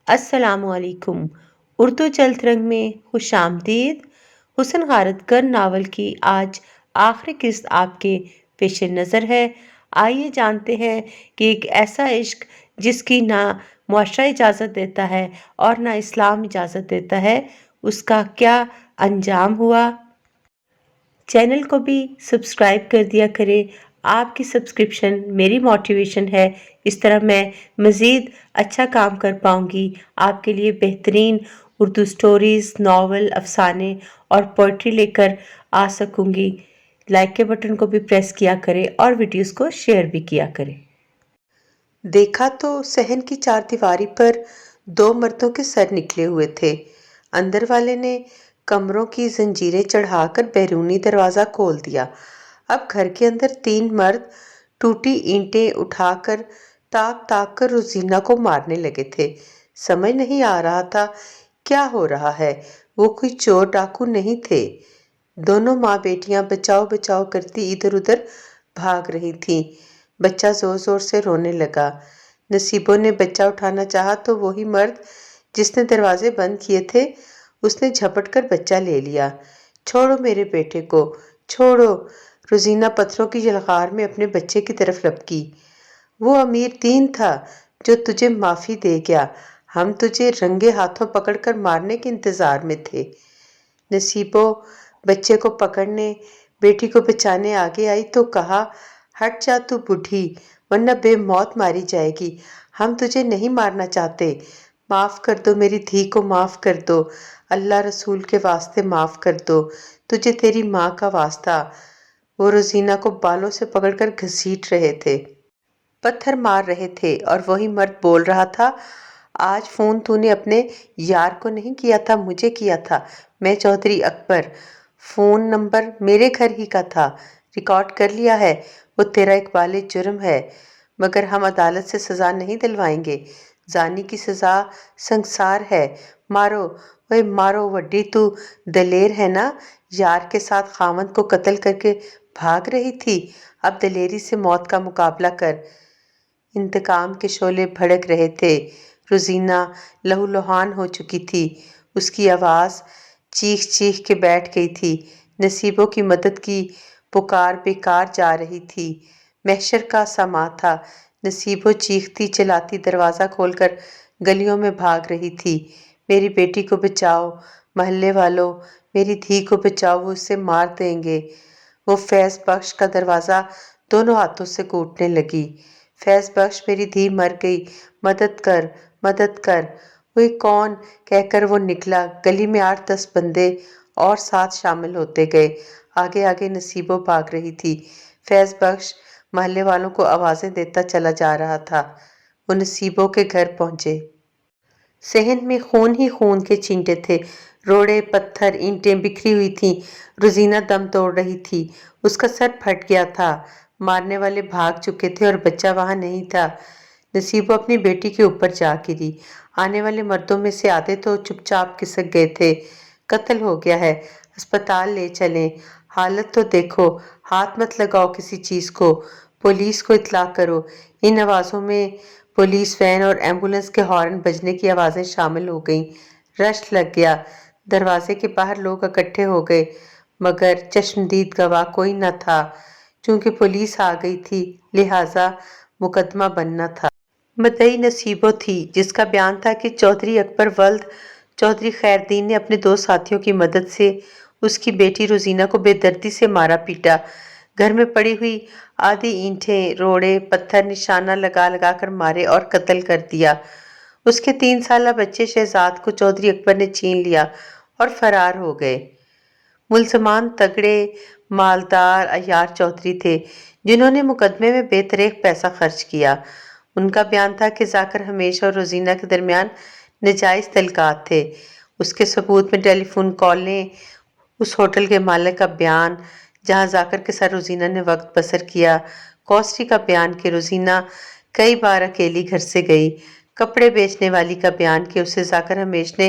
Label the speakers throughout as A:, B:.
A: अस्सलाम वालेकुम। उर्दू चलत रंग में खुश आमदीद। हुसन गारतकर नावल की आज आखिरी किस्त आपके पेश नज़र है। आइए जानते हैं कि एक ऐसा इश्क जिसकी ना मुआशरा इजाज़त देता है और ना इस्लाम इजाज़त देता है, उसका क्या अंजाम हुआ। चैनल को भी सब्सक्राइब कर दिया करें। आपकी सब्सक्रिप्शन मेरी मोटिवेशन है। इस तरह मैं मज़ीद अच्छा काम कर पाऊँगी, आपके लिए बेहतरीन उर्दू स्टोरीज़, नावल, अफ़साने और पोइट्री लेकर आ सकूँगी। लाइक के बटन को भी प्रेस किया करें और वीडियोस को शेयर भी किया करें। देखा तो सहन की चारदीवारी पर दो मर्दों के सर निकले हुए थे। अंदर वाले ने कमरों की जंजीरें चढ़ाकर बैरूनी दरवाज़ा खोल दिया। अब घर के अंदर तीन मर्द टूटी ईंटें उठाकर ताक ताक कर रोजीना को मारने लगे थे। समझ नहीं आ रहा था क्या हो रहा है। वो कोई चोर डाकू नहीं थे। दोनों माँ बेटियां बचाओ बचाओ करती इधर उधर भाग रही थीं। बच्चा जोर जोर से रोने लगा। नसीबो ने बच्चा उठाना चाहा तो वही मर्द जिसने दरवाजे बंद किए थे, उसने झपट कर बच्चा ले लिया। छोड़ो मेरे बेटे को, छोड़ो। रोजीना पत्थरों की यलगार में अपने बच्चे की तरफ लपकी। वो अमीर दीन था जो तुझे माफ़ी दे गया। हम तुझे रंगे हाथों पकड़कर मारने के इंतज़ार में थे। नसीबो बच्चे को पकड़ने, बेटी को बचाने आगे आई तो कहा, हट जा तू बूढ़ी, वरना बेमौत मारी जाएगी। हम तुझे नहीं मारना चाहते। माफ़ कर दो मेरी धी को, माफ़ कर दो। अल्लाह रसूल के वास्ते माफ़ कर दो। तुझे तेरी माँ का वास्ता। वो रोजीना को बालों से पकड़कर घसीट रहे थे, पत्थर मार रहे थे और वही मर्द बोल रहा था, आज फ़ोन तूने अपने यार को नहीं किया था, मुझे किया था। मैं चौधरी अकबर। फ़ोन नंबर मेरे घर ही का था, रिकॉर्ड कर लिया है। वो तेरा इकबाल जुर्म है, मगर हम अदालत से सज़ा नहीं दिलवाएंगे। जानी की सज़ा संसार है। मारो, वही मारो। वड्डी तू दलेर है ना? यार के साथ खामद को कत्ल करके भाग रही थी। अब दलेरी से मौत का मुकाबला कर। इंतकाम के शोले भड़क रहे थे। रोजीना लहूलुहान हो चुकी थी। उसकी आवाज़ चीख चीख के बैठ गई थी। नसीबों की मदद की पुकार बेकार जा रही थी। महशर का समा था। नसीबों चीखती चिल्लाती दरवाज़ा खोलकर गलियों में भाग रही थी। मेरी बेटी को बचाओ, महल्ले वालों, मेरी धी को बचाओ, वो उसे मार देंगे। वो फैज़ बख्श का दरवाज़ा दोनों हाथों से कूटने लगी। फैज़ बख्श, मेरी धी मर गई, मदद कर, मदद कर। वो कौन कहकर वो निकला। गली में 8-10 बंदे और साथ शामिल होते गए। आगे आगे नसीबो भाग रही थी। फैज़ बख्श महल्ले वालों को आवाज़ें देता चला जा रहा था। वो नसीबों के घर पहुंचे। सहन में खून ही खून के छींटे थे। रोड़े, पत्थर, ईंटें बिखरी हुई थीं। रोजीना दम तोड़ रही थी। उसका सर फट गया था। मारने वाले भाग चुके थे और बच्चा वहां नहीं था। नसीबो अपनी बेटी के ऊपर जा गिरी। आने वाले मर्दों में से आधे तो चुपचाप खिसक गए थे। कत्ल हो गया है, अस्पताल ले चलें। हालत तो देखो, हाथ मत लगाओ किसी चीज़ को। पुलिस को इत्तला करो। इन आवाज़ों में पुलिस वैन और एम्बुलेंस के हॉर्न बजने की आवाज़ें शामिल हो गईं। रश लग गया। दरवाजे के बाहर लोग इकट्ठे हो गए, मगर चश्मदीद गवाह कोई न था। चूंकि पुलिस आ गई थी, लिहाजा मुकदमा बनना था। मदई नसीबो थी, जिसका बयान था कि चौधरी अकबर वल्द चौधरी खैरदीन ने अपने दो साथियों की मदद से उसकी बेटी रोजीना को बेदर्दी से मारा पीटा। घर में पड़ी हुई आधी ईंटें, रोड़े, पत्थर निशाना लगा लगा कर मारे और कत्ल कर दिया। उसके 3 साला बच्चे शहजाद को चौधरी अकबर ने छीन लिया और फरार हो गए। मुल्ज़मान तगड़े मालदार अय्यार चौधरी थे, जिन्होंने मुकदमे में बेतरेख पैसा खर्च किया। उनका बयान था कि जाकर हमेश और रोजीना के दरमियान नजायज़ तल्कात थे। उसके सबूत में टेलीफोन कॉलें, उस होटल के मालिक का बयान जहां जाकर के साथ रोजीना ने वक्त बसर किया, कौसरी का बयान कि रोजीना कई बार अकेली घर से गई, कपड़े बेचने वाली का बयान कि उसे जाकर हमेश ने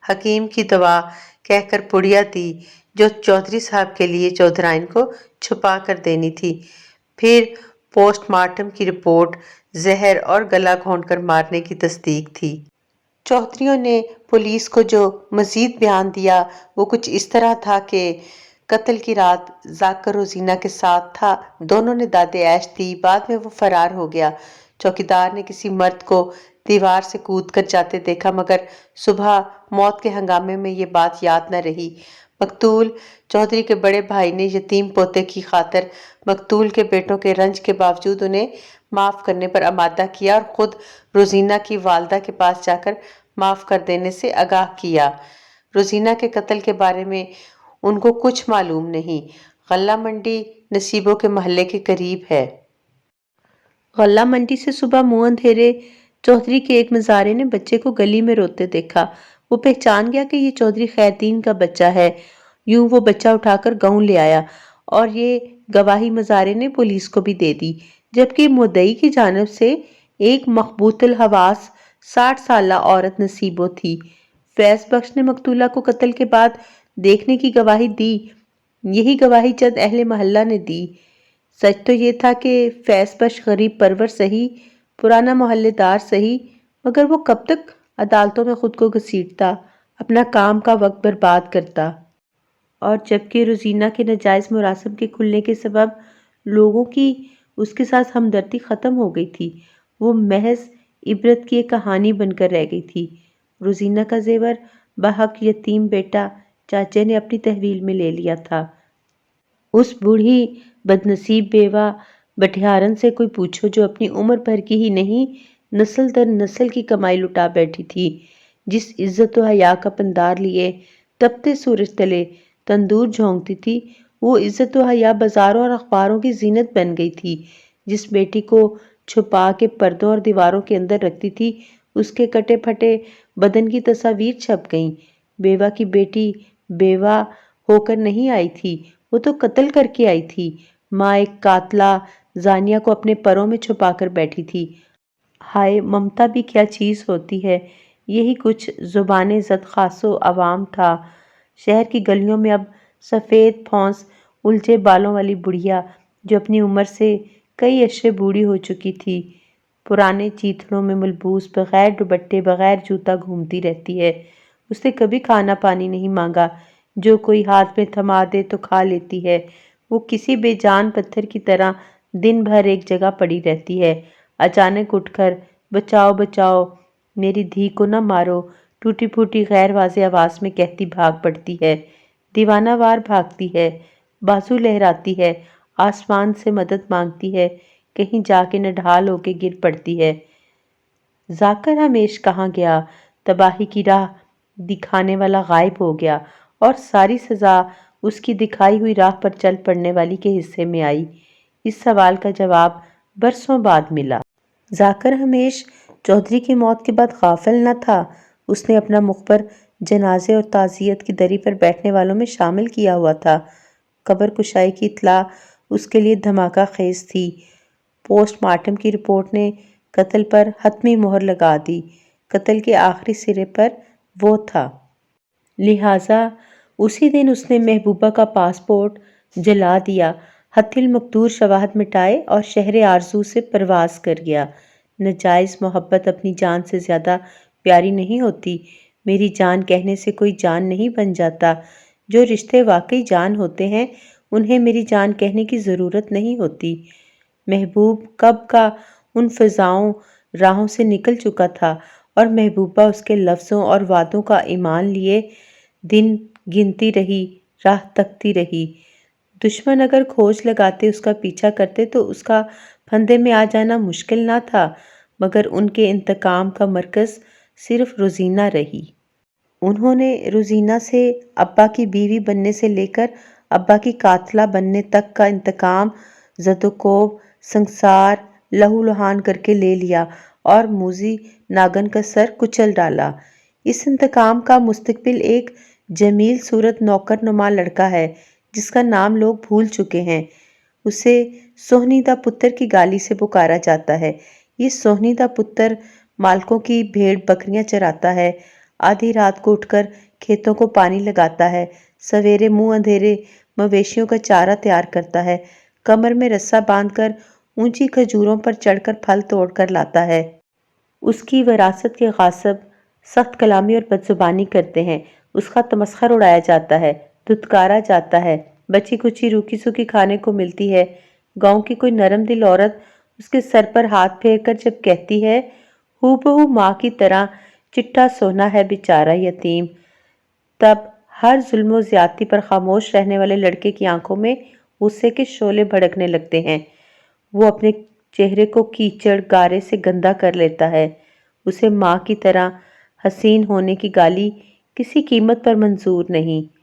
A: हकीम की दवा कहकर पुड़िया दी जो चौधरी साहब के लिए चौधराइन को छुपा कर देनी थी। फिर पोस्टमार्टम की रिपोर्ट जहर और गला घोंट कर मारने की तस्दीक थी। चौधरियों ने पुलिस को जो मजीद बयान दिया वो कुछ इस तरह था कि कत्ल की रात जाकर रोजीना के साथ था, दोनों ने दादे ऐश दी, बाद में वो फरार हो गया। चौकीदार ने किसी मर्द को दीवार से कूद कर जाते देखा, मगर सुबह मौत के हंगामे में ये बात याद न रही। मकतूल चौधरी के बड़े भाई ने यतीम पोते की खातिर मकतूल के बेटों के रंज के बावजूद उन्हें माफ करने पर आमादा किया और खुद रोजीना की वालदा के पास जाकर माफ कर देने से आगाह किया। रोजीना के कत्ल के बारे में उनको कुछ मालूम नहीं। गल्ला मंडी नसीबों के महल्ले के करीब है। गल्ला मंडी से सुबह मुंह अंधेरे चौधरी के एक मजारे ने बच्चे को गली में रोते देखा। वो पहचान गया कि ये चौधरी खैरदीन का बच्चा है। यूं वो बच्चा उठाकर गांव ले आया और ये गवाही मजारे ने पुलिस को भी दे दी, जबकि मुद्दई की जानिब से एक मकबूतुल हवास 60 साला औरत नसीबो थी। फैज बख्श ने मकतूला को कत्ल के बाद देखने की गवाही दी। यही गवाही चंद अहले मोहल्ला ने दी। सच तो ये था कि फैज बख्श गरीब परवर सही, पुराना मोहल्लेदार सही, मगर वो कब तक अदालतों में खुद को घसीटता, अपना काम का वक्त बर्बाद करता। और जबकि रोजीना के नाजायज मुरासम के खुलने के सबब लोगों की उसके साथ हमदर्दी खत्म हो गई थी, वो महज इबरत की एक कहानी बनकर रह गई थी। रोजीना का जेवर बहक यतीम बेटा चाचे ने अपनी तहवील में ले लिया था। उस बूढ़ी बदनसीब बेवा बटियारन से कोई पूछो जो अपनी उम्र भर की ही नहीं नस्ल दर नस्ल की कमाई लुटा बैठी थी, जिस इज्जत व हया का पंदार लिए तपते सूरज तले तंदूर झोंकती थी, वो इज्जत व हया बाजारों और अखबारों की जीनत बन गई थी। जिस बेटी को छुपा के पर्दों और दीवारों के अंदर रखती थी, उसके कटे फटे बदन की तस्वीर छप गईं। बेवा की बेटी बेवा होकर नहीं आई थी, वो तो कत्ल करके आई थी। माँ एक कातला जानिया को अपने परों में छुपा कर बैठी थी। हाय ममता भी क्या चीज़ होती है। यही कुछ जुबान ज़द खासो अवाम था। शहर की गलियों में अब सफ़ेद फौंस उलझे बालों वाली बुढ़िया, जो अपनी उम्र से कई अशरे बूढ़ी हो चुकी थी, पुराने चीथड़ों में मलबूस बगैर दुपट्टे बगैर जूता घूमती रहती है। उसने कभी खाना पानी नहीं मांगा, जो कोई हाथ में थमा दे तो खा लेती है। वो किसी बेजान पत्थर की तरह दिन भर एक जगह पड़ी रहती है। अचानक उठकर बचाओ बचाओ मेरी धी को न मारो, टूटी फूटी गैर वाज़े आवाज़ में कहती भाग पड़ती है। दीवानावार भागती है, बाजू लहराती है, आसमान से मदद मांगती है, कहीं जाके नढाल होके गिर पड़ती है। जाकर हमेश कहाँ गया? तबाही की राह दिखाने वाला गायब हो गया और सारी सज़ा उसकी दिखाई हुई राह पर चल पड़ने वाली के हिस्से में आई। इस सवाल का जवाब बरसों बाद मिला। जाकर हमेश चौधरी की मौत के बाद गाफिल न था। उसने अपना मुखबर जनाजे और ताज़ियत की दरी पर बैठने वालों में शामिल किया हुआ था। कब्र कुशाई की इत्तला उसके लिए धमाका खेज थी। पोस्टमार्टम की रिपोर्ट ने कत्ल पर हतमी मोहर लगा दी। कत्ल के आखिरी सिरे पर वो था। लिहाजा उसी दिन उसने महबूबा का पासपोर्ट जला दिया, हथिल मकदूर शवाहद मिटाए और शहर आरजू से परवाज कर गया। नाजायज़ मोहब्बत अपनी जान से ज़्यादा प्यारी नहीं होती। मेरी जान कहने से कोई जान नहीं बन जाता। जो रिश्ते वाकई जान होते हैं, उन्हें मेरी जान कहने की ज़रूरत नहीं होती। महबूब कब का उन फ़िज़ाओं राहों से निकल चुका था और महबूबा उसके लफ्ज़ों और वादों का ईमान लिए दिन गिनती रही, राह तकती रही। दुश्मन अगर खोज लगाते, उसका पीछा करते तो उसका फंदे में आ जाना मुश्किल ना था, मगर उनके इंतकाम का मरकज़ सिर्फ रोजीना रही। उन्होंने रोजीना से अब्बा की बीवी बनने से लेकर अब्बा की कातला बनने तक का इंतकाम ज़दोकोब संसार लहू लुहान करके ले लिया और मूजी नागन का सर कुचल डाला। इस इंतकाम का मुस्तकबिल एक जमील सूरत नौकर नुमा लड़का है, जिसका नाम लोग भूल चुके हैं। उसे सोहनीदा पुत्र की गाली से पुकारा जाता है। ये सोहनीदा पुत्र मालकों की भेड़ बकरियां चराता है, आधी रात को उठकर खेतों को पानी लगाता है, सवेरे मुंह अंधेरे मवेशियों का चारा तैयार करता है, कमर में रस्सा बांधकर ऊंची खजूरों पर चढ़कर फल तोड़कर लाता है। उसकी विरासत के गासिब سخت کلامی اور بدزبانی کرتے ہیں، اس کا تمسخر اڑایا جاتا ہے، دھتکارا جاتا ہے، بچی کچی روکھی سوکھی کھانے کو ملتی ہے۔ گاؤں کی کوئی نرم دل عورت اس کے سر پر ہاتھ پھیر کر جب کہتی ہے، ہو بہو ماں کی طرح چٹا سونا ہے بیچارہ یتیم، تب ہر ظلم و زیادتی پر خاموش رہنے والے لڑکے کی آنکھوں میں غصے کے شعلے بھڑکنے لگتے ہیں۔ وہ اپنے چہرے کو کیچڑ گارے سے گندا کر لیتا ہے۔ اسے ماں کی طرح حسین ہونے کی گالی کسی قیمت پر منظور نہیں۔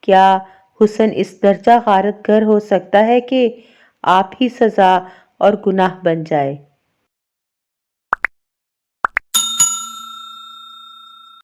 A: کیا حسن اس درجہ غارت گر ہو سکتا ہے کہ آپ ہی سزا اور گناہ بن جائے؟